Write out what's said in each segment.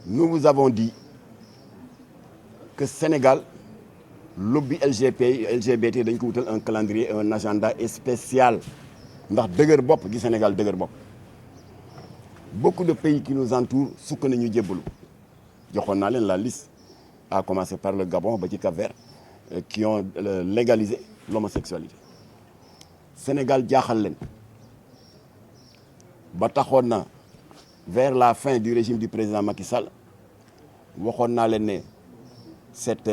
nous vous avons dit que Sénégal lobby LGBT dañ ko wutal un calendrier un agenda spécial ndax dëgër bopp gi Sénégal dëgër bopp beaucoup de pays qui nous entourent sukk nañu jébbalu joxoon naa leen la liste à commencer par le Gabon ba ci Cap-Vert qui ont légalisé l'homosexualité Sénégal jaaxal leen ba taxoon na vers la fin du régime du président Macky Sall waxoon naa leen ne cette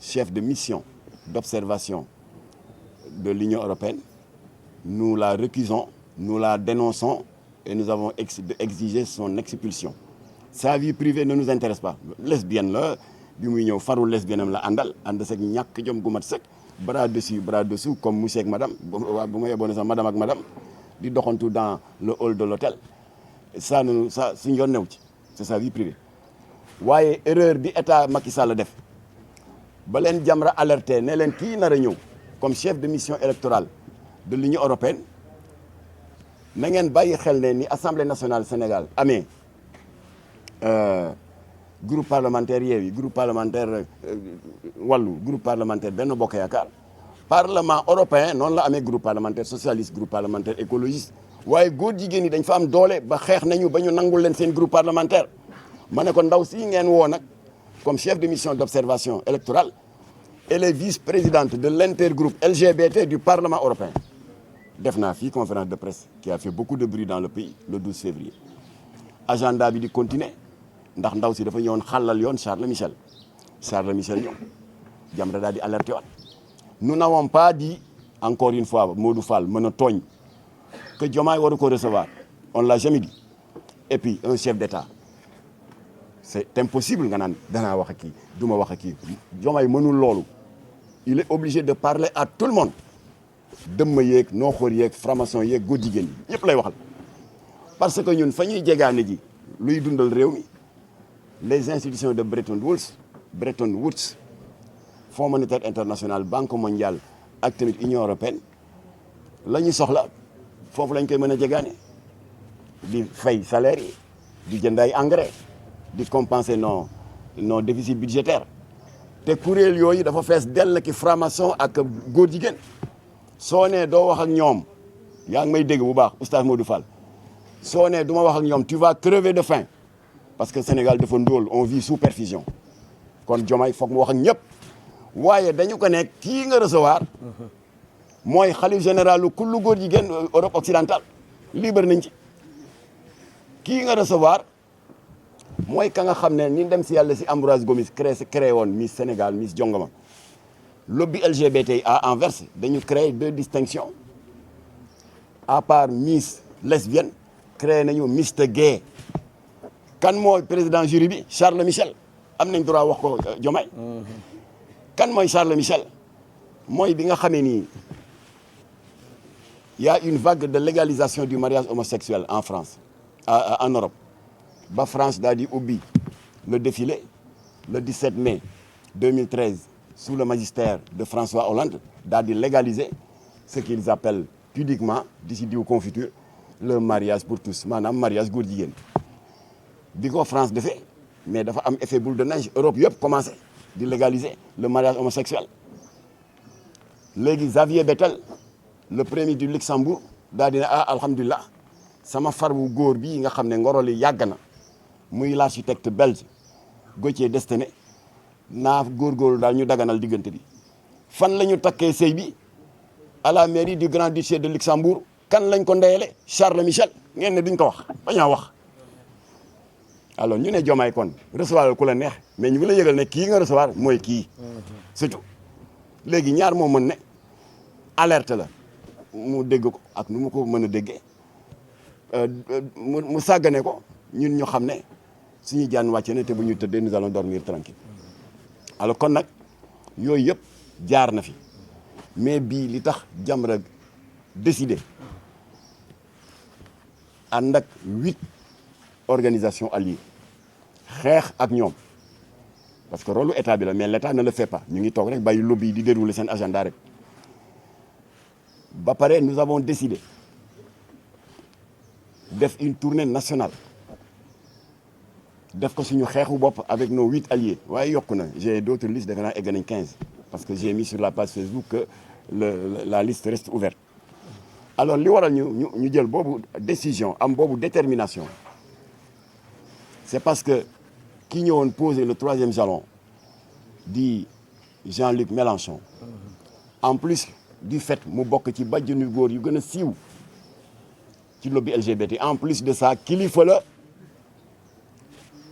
chef de mission d'observation de l'Union européenne nous la récusons nous la dénonçons et nous avons exigé son expulsion sa vie privée ne nous intéresse pas lesbienne la bi muy ñëw faru lesbienne am la ànd sek ñàkk jom gu mat sëkk bras dessus bras dessous comme monsieur ak madame bu ma yeboone sax madame ak madame di doxantu dans le hall de l'hôtel ça suñu yoon new ci c'est sa vie privée waaye erreur bi état Macky Sall def ba leen Jamra alerté ne leen kii nar a ñëw comme chef de mission électorale de l'Union européenne na ngeen bàyyi xel ne ni Assemblée nationale Sénégal amee groupe parlementaire Yewwi groupe parlementaire Wallu groupe parlementaire Benno Bokk Yaakaar parlement européen noonu la amee groupe parlementaire socialiste groupe parlementaire écologiste waaye góor jigéen ñi dañ fa am doole ba xeex nañu ba ñu nangul leen seen groupe parlementaire ma ne ko ndaw si ngeen woo nag comme chef de mission d'observation électorale elle est vice-présidente de l'intergroupe LGBT du Parlement européen def naa fii conférence de presse qui a fait beaucoup de bruit dans le pays le 12 février agenda bi di continuer ndax ndaw si dafa ñëwoon xàllal yoon Charles Michel ñëw Jamra daal di alerté waat nous n'avons pas dit encore une fois Modou Fall mën a tooñ que Diomaye waru ko recevoir on l'a jamais dit et puis un chef d'État c'est impossible nga naan danaa wax ak kii du ma wax ak kii Diomaye mënul loolu il est obligé de parler à tout le monde dëmma yeeg nooxóor yeeg franc-maçon yeeg góor jigéen yi ñëpp lay waxal parce que ñun fa ñuy jegaane ji luy dundal réew mi les institutions de Bretton Woods Fonds monétaire international Banque mondiale ak tamit Union européenne la ñu soxla foofu lañ koy mën a jegaane di fay salaire yi di jënd ay engrais di compenser nos déficits budgétaires te kuréel yooyu dafa fees dell ki franc-maçon ak góor jigéen soo nee doo wax ak ñoom yaa ngi may dégg bu baax oustaz Modou Fall soo nee du ma wax ak ñoom tu vas crever de faim parce que Sénégal dafa ndóol on vit sous perfusion kon Diomaye foog mu wax ak ñëpp waaye dañu ko nekk kii nga recevoir mooy xalif général kullu góor jigéen Europe occidentale libre nañ ci kii nga recevoir mooy ka nga xam ne ni dem si yàlla si Ambroise Gomis créé woon Miss Sénégal Miss Jongama lobby LGBT à Anvers dañu créé 2 distinctions à part Miss lesbienne créé nañu Mister Gay kan mooy président jury bi Charles Michel am nañ droit wax ko Diomaye kan mooy Charles Michel mooy bi nga xamee ni y a une vague de légalisation du mariage homosexuel en France en Europe ba France daal di ubbi le défilé le 17 mai 2013 sous le magistère de François Hollande daal di légaliser ce qu'ils appellent pudiquement d'ici diw confiture le mariage pour tous maanaam mariage góor jigéen bi ko France defee mais dafa am effet boule de neige Europe yëpp commencé di légaliser le mariage homosexuel léegi Xavier Bettel le premier du Luxembourg daal di ne alhamdulilah sama far wu góor bii nga xam ne ngoroli yàgg na muy l'architecte belge Gauthier Destiné naa góorgóorlu daal ñu daganal diggante bi fan la ñu takkee sëy bi à la mairie du Grand-Duché de Luxembourg kan lañ ko ndeyele Charles Michel ngeen ne duñ ko wax bañaa wax alors ñu ne Diomaye kon recevoir ku la neex mais ñu ngi la yëgal ne kii nga recevoir mooy kii surtout léegi ñaar moo mën ne alerte la mu dégg ko ak nu mu ko mën a déggee mu sàggane ko ñun ñu xam ne suñu jaan wàcce ne te bu ñu tëddee nous allons dormir tranquille alors kon nag yooyu yëpp jaar na fi mais bii li tax Jamra décidé ànd ak 8 organisations alliées xeex ak ñoom parce que rôle état bi la mais l'état ne le fait pas ñu ngi toog rek bàyyi lobby yi di dérouler seen agenda rek ba pare nous avons décidé def une tournée nationale def ko suñu xeexu bopp avec nos 8 alliés waaye yokku na j'ai d'autres listes defe naa egg nañ 15 parce que j'ai mis sur la page Facebook que la liste reste ouverte. Alors li waral ñu jël boobu décision am boobu détermination c'est parce que ki ñëwoon poser le 3e jalon di Jean-Luc Mélenchon en plus du fait mu bokk ci bàjjenu góor yu gën a siiw ci lobby LGBT en plus de ça kilifa la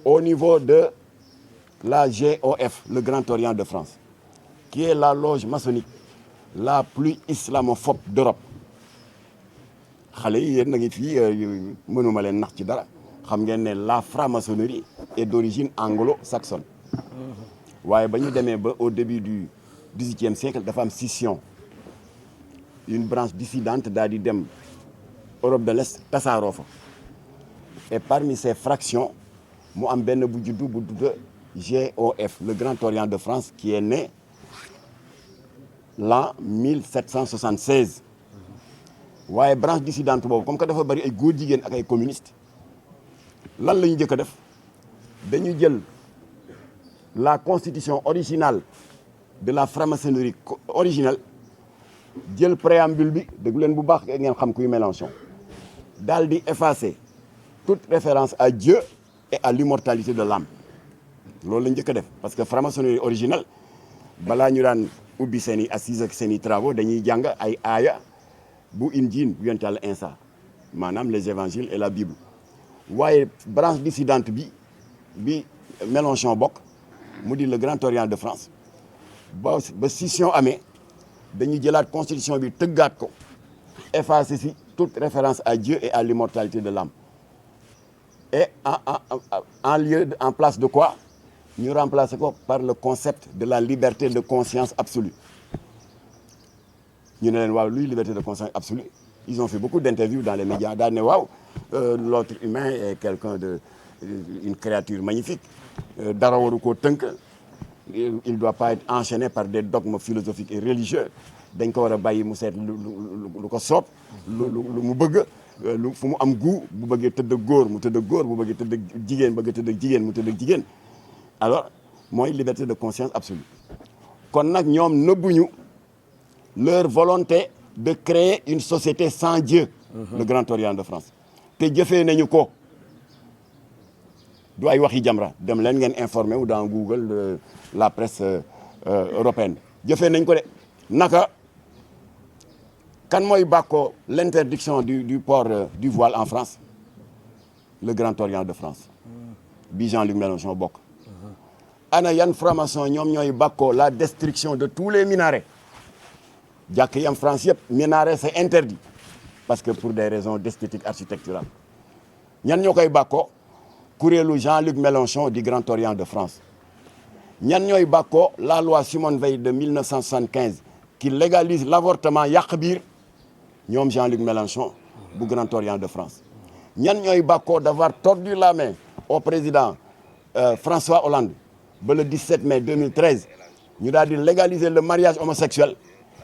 au niveau de la GOF le Grand Orient de France qui est la loge maçonnique la plus islamophobe d'Europe. xale yi yéen na ngi fii mënuma leen nax ci dara xam ngeen ne la franc-maçonnerie est d'origine anglo-saxonne waaye ba ñu demee ba au début du XVIIIe siècle dafa am scission une branche dissidente daal di dem Europe de l'Est tasaaroo fa et parmi ces fractions mu am benn bu juddu bu tudd GOF le Grand Orient de France qui est né l'an 1776 waaye branche dissidente boobu comme que dafa bari ay góor jigéen ak ay communistes lan la ñu njëkk a def dañu jël la constitution originale de la franc-maçonnerie originelle jël préambule bi déglu leen bu baax ngeen xam kuy Mélenchon daal di effacer toute référence à Dieu et à l'immortalité de l'âme loolu la njëkk a def parce que franc-maçonnerie originelle balaa ñu daan ubbi seen i assises ak seen i travaux dañuy jàng ay aaya bu Injiil bu yonent Yàlla Iisaa maanaam les évangiles et la Bible waaye branche dissidente bi Mélenchon bokk mu di le Grand Orient de France ba scission amee dañuy jëlaat constitution bi tëggaat ko effacer si toute référence à Dieu et à l'immortalité de l'âme et en place de quoi ñu remplacer ko par le concept de la liberté de conscience absolue. ñu ne leen waaw luy liberté de conscience absolue ils ont fait beaucoup d'interviews dans les médias daal ne waaw l'autre humain est quelqu'un de une créature magnifique dara waru koo tënk il doit pas être enchaîné par des dogmes philosophiques et religieux dañ ko war a bàyyi mu seet lu ko soob lu mu bëgg fu mu am goût bu bëggee tëdd góor mu tëdd góor bu bëggee tëdd jigéen bëgg tëdd jigéen mu tëdd jigéen alors mooy liberté de conscience absolue kon nag ñoom nëbbuñu leur volonté de créer une société sans Dieu le Grand Orient de France te jëfee nañu ko du ay waxi Jamra dem leen ngeen informé wu dans Google la presse européenne jëfee nañ ko de naka kan mooy bàkkoo l'interdiction du port du voile en France le Grand Orient de France bi Jean-Luc Mélenchon bokk ana yan franc-maçon ñoom ñooy bàkkoo la destruction de tous les minarets jàkk yi am France yëpp minaret c'est interdit parce que pour des raisons d'esthétique architecturale ñan ñoo koy bàkkoo kuréelu Jean-Luc Mélenchon du Grand Orient de France ñan ñooy bàkkoo la loi Simone Veil de 1975 qui légalise l'avortement yàq biir ñoom Jean-Luc Mélenchon bu Grand Orient de France ñan ñooy bàkkoo d'avoir tordu la main au président François Hollande ba le 17 mai 2013 ñu daal di légaliser le mariage homosexuel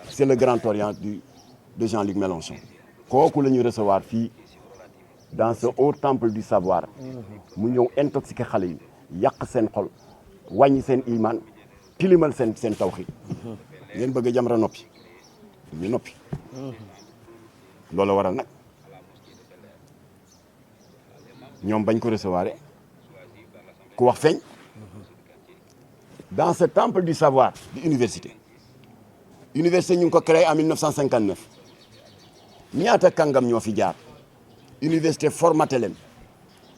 c'est le Grand Orient de Jean-Luc Mélenchon kooku la ñu recevoir fii dans ce haut temple du savoir mu ñëw intoxiqué xale yi yàq seen xol wàññi seen iman tilimal seen tawxiid ngeen bëgg a Jamra noppi ñu noppi loolu waral nag ñoom bañ ko recevoir ku wax feeñ dans ce temple du savoir di université ñu ngi ko créé en 1959 ñaata kàngam ñoo fi jaar université formaté leen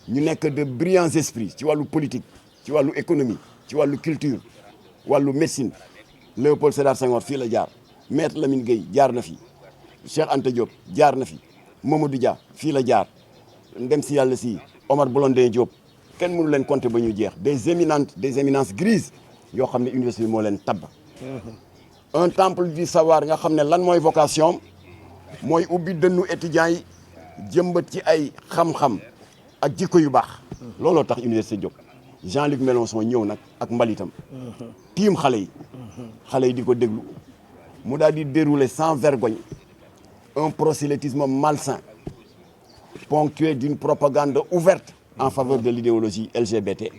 ñu nekk de brillants esprits ci wàllu politique ci wàllu économie ci wàllu culture wàllu médecine Léopold Sédar Senghor fii la jaar Maître Lamine Gueye jaar na fi Cheikh Anta Diop jaar na fi Mamadou Dia fii la jaar ndem si yàlla si Omar Blondin Diop kenn mënu leen compter ba ñu jeex des éminences grises yoo xam ne université bi moo leen tabb un temple du savoir nga xam ne lan mooy vocation mooy ubbi dënnu étudiants yi jëmbat ci ay xam-xam ak jikko yu baax looloo tax université jóg Jean-Luc Mélenchon ñëw nag ak mbalitam tiim xale yi di ko déglu mu daal di dérouler sans vergogne un prosélytisme malsain ponctué d'une propagande ouverte en faveur de l'idéologie LGBT,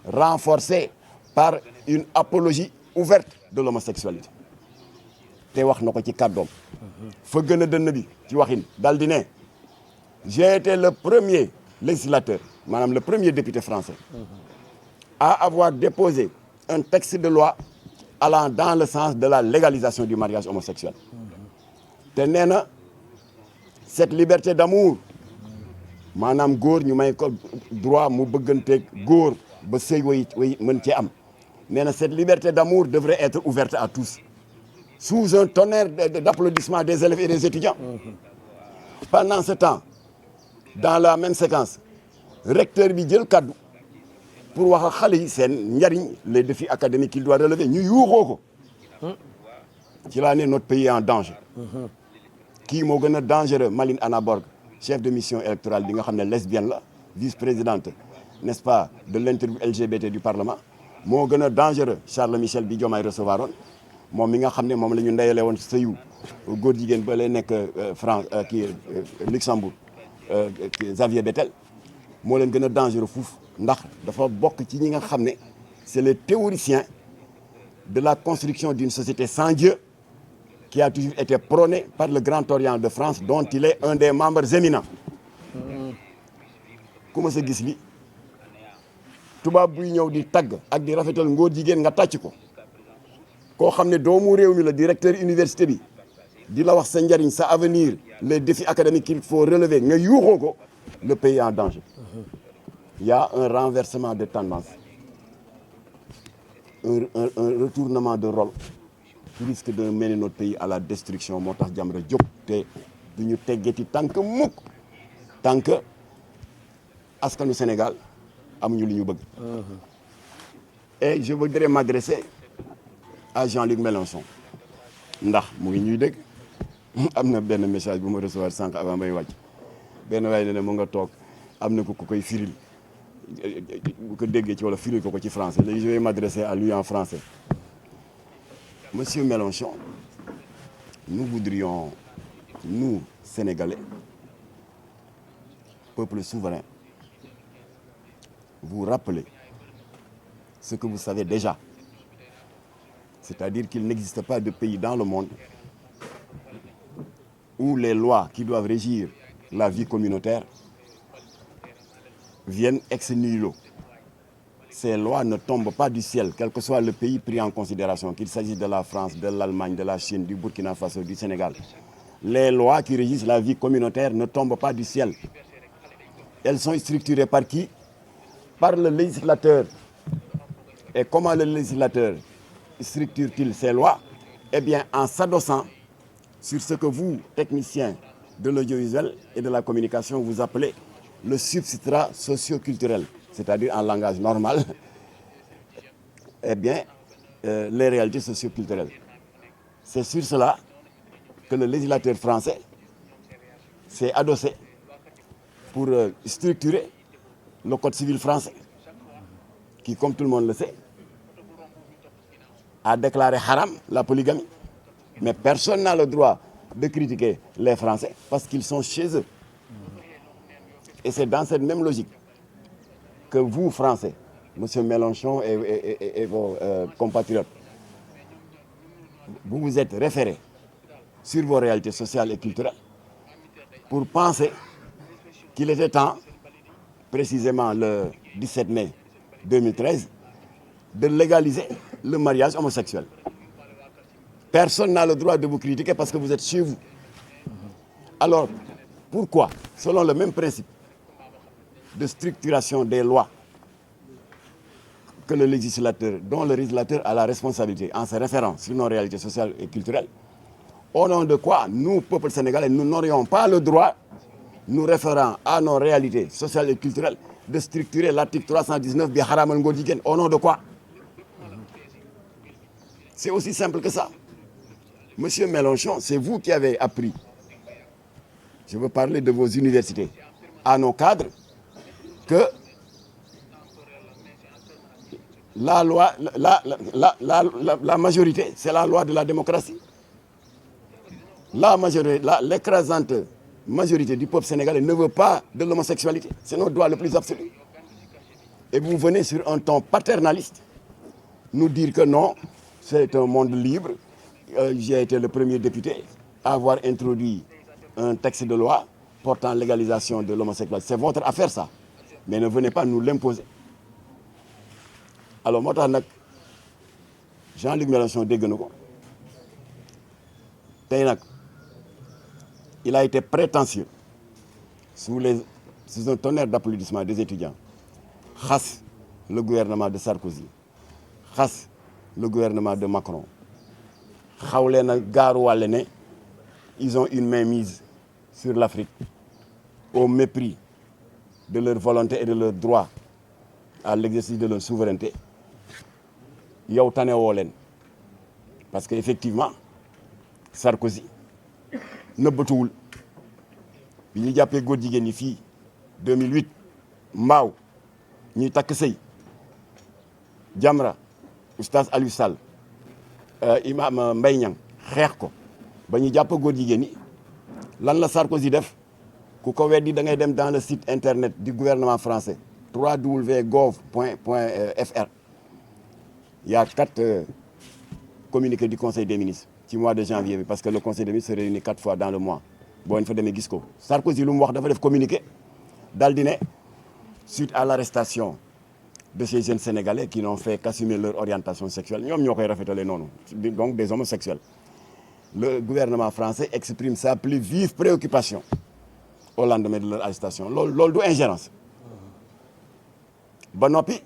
renforcée par une apologie ouverte de l'homosexualité. te wax na ko ci kàddoom fa gën a dënn bi ci waxin dal di ne j'ai été le premier législateur maanaam le premier député français à avoir déposé un texte de loi allant dans le sens de la légalisation du mariage homosexuel te nee na cette liberté d'amour maanaam góor ñu may ko droit mu bëgganteeg góor ba sëy way mën cee am nee na cette liberté d'amour devrait être ouverte à tous sous un tonnerre d'applaudissements des élèves et des étudiants. Pendant ce temps, dans la même séquence, recteur bi jël kaddu pour wax ak xale yi seen njariñ les défis académiques qu'il doit relever ñu yuuxoo ko ci laa ne notre pays est en danger. kii moo gën a dangereux Maline Anna Borg chef de mission électorale bi nga xam ne lesbienne la vice-présidente n'est-ce pas de l'interview LGBT du Parlement moo gën a dangereux Charles Michel bi Diomaye recevoir oon moom mi nga xam ne moom la ñu ndeyale woon sëyu góor jigéen ba lay nekk France Luxembourg Xavier Bettel moo leen gën a dangereux fuuf ndax dafa bokk ci ñi nga xam ne c'est les théoriciens de la construction d'une société sans Dieu qui a toujours été prônée par le Grand Orient de France dont il est un des membres éminents ku ma sa gis li tubaab buy ñëw di tagg ak di rafetal ngóor jigéen nga tàcc ko koo xam ne doomu réew mi la directeur université bi di la wax sa njariñ sa avenir les défis académiques qu'il faut relever nga yuuxoo ko le pays est en danger. Il y a un renversement de tendance un retournement de rôle qui risque de mener notre pays à la destruction moo tax Jamra jóg te du ñu teggeti tànk mukk tànk askanu Sénégal amuñu lu ñu bëgg. Et je voudrais m'adresser à Jean-Luc Mélenchon ndax mu ngi ñuy dégg am na benn message bu ma recevoir sànq avant may wàcc benn waaye ne ne mu nga toog am na ku koy firil bu ko déggee ci wala firil ko ci français léegi je vais m'adresser à lui en français. Monsieur Mélenchon, nous voudrions, nous Sénégalais, peuple souverain, vous rappeler ce que vous savez déjà. C'est-à-dire qu'il n'existe pas de pays dans le monde où les lois qui doivent régir la vie communautaire viennent ex nihilo. Ces lois ne tombent pas du ciel, quel que soit le pays pris en considération, qu'il s'agisse de la France, de l'Allemagne, de la Chine, du Burkina Faso, du Sénégal. Les lois qui régissent la vie communautaire ne tombent pas du ciel. Elles sont structurées par qui? Par le législateur. Et comment le législateur structure-t-il ces lois? Eh bien, en s'adossant sur ce que vous, techniciens de l'audiovisuel et de la communication, vous appelez le substrat socio-culturel, c'est-à-dire en langage normal, eh bien, les réalités socio-culturelles. C'est sur cela que le législateur français s'est adossé pour structurer le code civil français, qui, comme tout le monde le sait, a déclaré haram la polygamie. Mais personne n'a le droit de critiquer les Français parce qu'ils sont chez eux. Et c'est dans cette même logique que vous, Français, M. Mélenchon et vos compatriotes, vous vous êtes référés sur vos réalités sociales et culturelles pour penser qu'il était temps, précisément le 17 mai 2013, de légaliser le mariage homosexuel. Personne n'a le droit de vous critiquer parce que vous êtes chez vous. Alors, pourquoi, selon le même principe de structuration des lois que le législateur, dont le législateur a la responsabilité en se référant sur nos réalités sociales et culturelles, au nom de quoi nous, peuple sénégalais, nous n'aurions pas le droit, nous référant à nos réalités sociales et culturelles, de structurer l'article 319 bi haramal ngóor jigéen. Au nom de quoi? C'est aussi simple que ça. Monsieur Mélenchon, c'est vous qui avez appris, je veux parler de vos universités, à nos cadres, que la loi, la majorité, c'est la loi de la démocratie. La majorité, l'écrasante majorité du peuple sénégalais ne veut pas de l'homosexualité. C'est notre droit le plus absolu. Et vous venez sur un ton paternaliste nous dire que non, c'est un monde libre. J'ai été le premier député à avoir introduit un texte de loi portant légalisation de l'homosexualité. C'est votre affaire ça. Mais ne venez pas nous l'imposer. Alors moo tax nag Jean-Luc Mélenchon dégg na ko tey nag il a été prétentieux sous un tonnerre d'applaudissements des étudiants xas le gouvernement de Sarkozy xas le gouvernement de Macron xawle na gaaruwàlle ne ils ont une mainmise sur l'Afrique au mépris de leur volonté et de leur droit à l'exercice de leur souveraineté yow tane woo leen parce que effectivement Sarkozy nëbbatuwul bi ñu jàppee góor jigéen ñi fii 2008 mbaaw ñuy takk sëy Jamra oustaz Aliou Sall imam Mbaye Niang xeex ko ba ñu jàpp góor jigéen ñi lan la Sarkozy def ku ko weddi da ngay dem dans le site internet du gouvernement français www.gov.fr. Il y a 4 communiqués du Conseil des ministres ci mois de janvier bi parce que le Conseil des ministres se réunit 4 fois dans le mois boo leen fa demee gis ko Sarkozy lu mu wax dafa def communiqué daal di ne suite à l'arrestation de ces jeunes Sénégalais qui n'ont fait qu'assumer leur orientation sexuelle ñoom ñoo koy rafetale noonu donc des homosexuels le gouvernement français exprime sa plus vive préoccupation au lendemain de leur arrestation loolu du ingérence ba noppi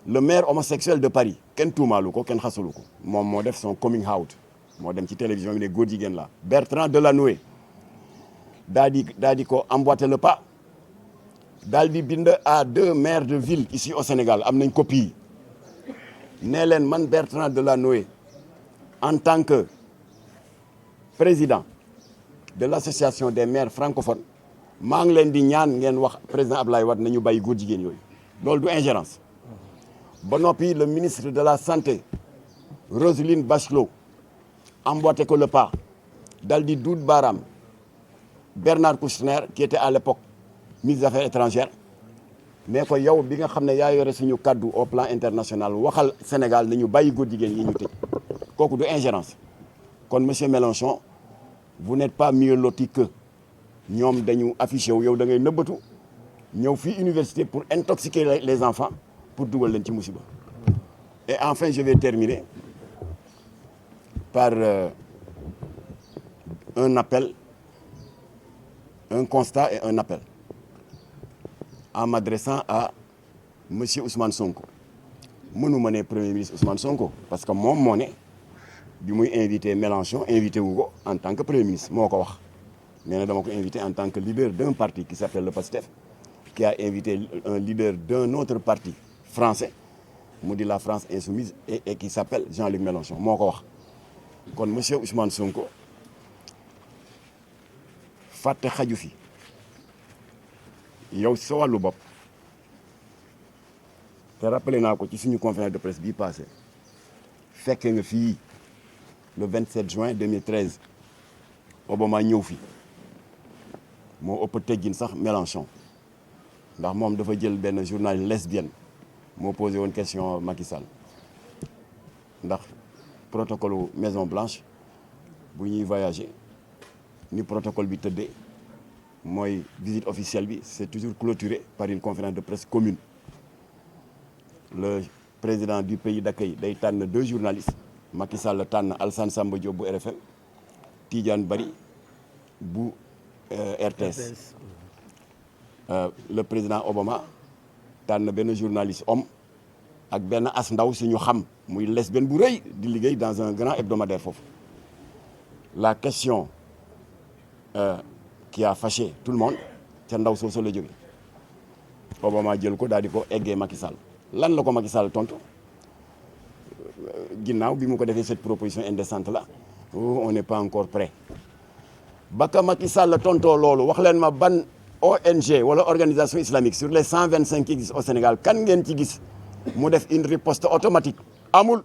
le maire homosexuel de Paris kenn tuumaalu ko kenn xasalu ko moom moo def son coming out moo dem ci télévision bi ne góor jigéen la Bertrand Delanoë daa di ko emboîter le pas daal di bind à 2 maires de ville ici au Sénégal am nañ copie nee leen man Bertrand Delanoë en tant que président de l'association des maires francophones maa ngi leen di ñaan ngeen wax président Abdoulaye Wade nañu bàyyi góor jigéen yooyu loolu du ingérence ba noppi le ministre de la santé Roselyne Bachelot emboîté ko le pas dal di duut baaraam Bernard Kouchner qui était à l'époque ministre des Affaires étrangères mais ko yow bi nga xam ne yaa yore suñu kaddu au plan international waxal Sénégal nañu bàyyi góor jigéen yi ñu tëj kooku du ingérence kon monsieur Mélenchon vous n'êtes pas mieux loti que ñoom dañu affiché wu yow da ngay nëbbatu ñëw fii université pour intoxiquer les enfants pour dugal leen ci musiba. Et enfin je vais terminer par un appel, un constat et un appel en m'adressant à monsieur Ousmane Sonko. mënuma ne premier ministre Ousmane Sonko parce que moom moo ne bi muy invité Mélenchon invité wu ko en tant que premier ministre moo ko wax nee na dama ko invité en tant que leader d'un parti qui s'appelle le PASTEF qui a invité un leader d'un autre parti français mu di la France insoumise et qui s'appelle Jean-Luc Mélenchon moo ko wax kon monsieur Ousmane Sonko fàtte xaju fi yow sa wàllu bopp te rappelé naa ko ci suñu conférence de presse bii passé fekke nga fii le 27 juin 2013 Obama ñëw fi moo ëpp teggin sax Mélenchon ndax moom dafa jël benn journaliste lesbienne moo posé woon question Macky Sall ndax protocole Maison Blanche bu ñuy voyager ni protocole bi tëddee mooy visite officielle bi c'est toujours clôturé par une conférence de presse commune le président du pays d'accueil day tànn 2 journalistes Macky Sall tànn Alassane Samba Diop bu RFM Tidiane Bari bu RTS le président Obama tànn benn journaliste homme ak benn as ndaw si ñu xam muy lesbienne bu rëy di liggéey dans un grand hebdomadaire foofu la question qui a fâché tout le monde ca ndaw soosu la jóge Obama jël ko daal di ko eggee Macky Sall lan la ko Macky Sall tontu ginnaaw bi mu ko defee cette proposition indécente là on n'est pas encore prêt ba ka Macky Sall tontoo loolu wax leen ma ban ONG wala organisation islamique sur les 125 qui existent au Sénégal kan ngeen ci gis mu def une riposte automatique amul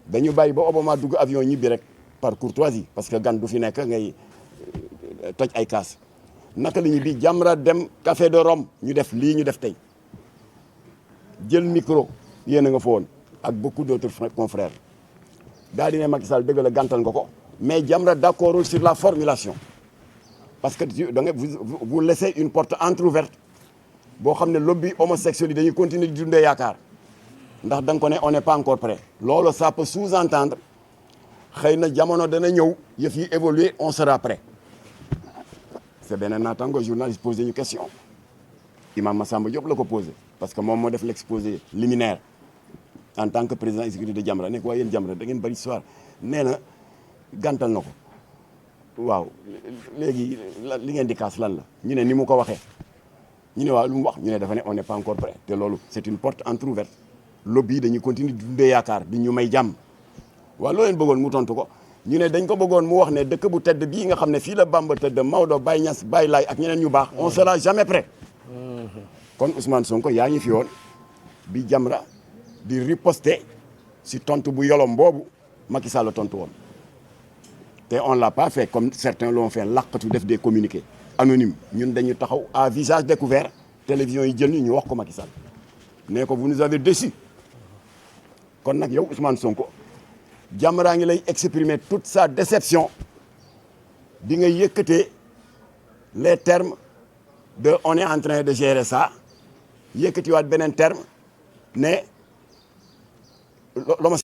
dañu bàyyi ba Obama dugg avion ñibbi rek par courtoisie parce que gan du fi nekk ngay toj ay kaas naka la ñuy bi Jamra dem Café de Rome ñu def lii ñu def tey jël micro yéen a nga fa woon ak beaucoup d'autres confrères daal di ne Macky Sall dëgg la gàntal nga ko mais Jamra d'accordul sur la formulation parce que da nga vous laissez une porte entrouverte boo xam ne lobby homosexuel yi dañuy continuer di dundee yaakaar ndax da nga ko ne on n'est pas encore prêt loolu ça peut sous-entendre xëy na jamono dana ñëw yëf yi évoluer on sera prêt c'est benn naataango journaliste posé ñu question Imam Massamba Diop la ko posé parce que moom moo def l'exposé liminaire en tant que président exécutif de Jamra nekk waaye yéen Jamra da ngeen bari histoire nee na gàntal na ko waaw léegi li ngeen di kaas lan la ñu ne ni mu ko waxee ñu ne waaw lu mu wax ñu ne dafa ne on n'est pas encore prêt te loolu c'est une porte entrouverte lobby dañuy continuer di dundee yaakaar di ñu may jàmm waaw loo leen bëggoon mu tontu ko ñu ne dañ ko bëggoon mu wax ne dëkk bu tedd bii nga xam ne fii la Bamba tëdd Maodo Baye Niass Baye Laye ak ñeneen ñu baax on sera jamais prêt kon Ousmane Sonko yaa ngi fi woon bi Jamra di riposter si tontu bu yolom boobu Macky Sall la tontu woon te on l'a pas fait comme certains l'ont fait laqatu def des communiqués anonymes ñun dañu taxaw à visage découvert télévision yi jël ñu wax ko Macky Sall ne ko vous nous avez déçus kon nag yow Ousmane Sonko Jamra ngi lay exprimer toute sa déception bi nga yëkkatee les termes de on est en train de gérer ça yëkkatiwaat beneen terme ne